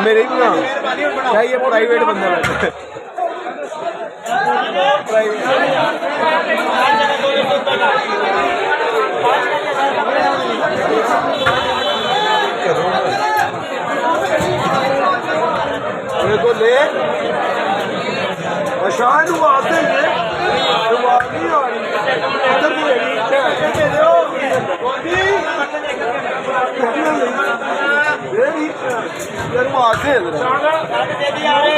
मेरे ही बना चाहिए प्राइवेट बंदा को ले शायद आते हैं नहीं आ रही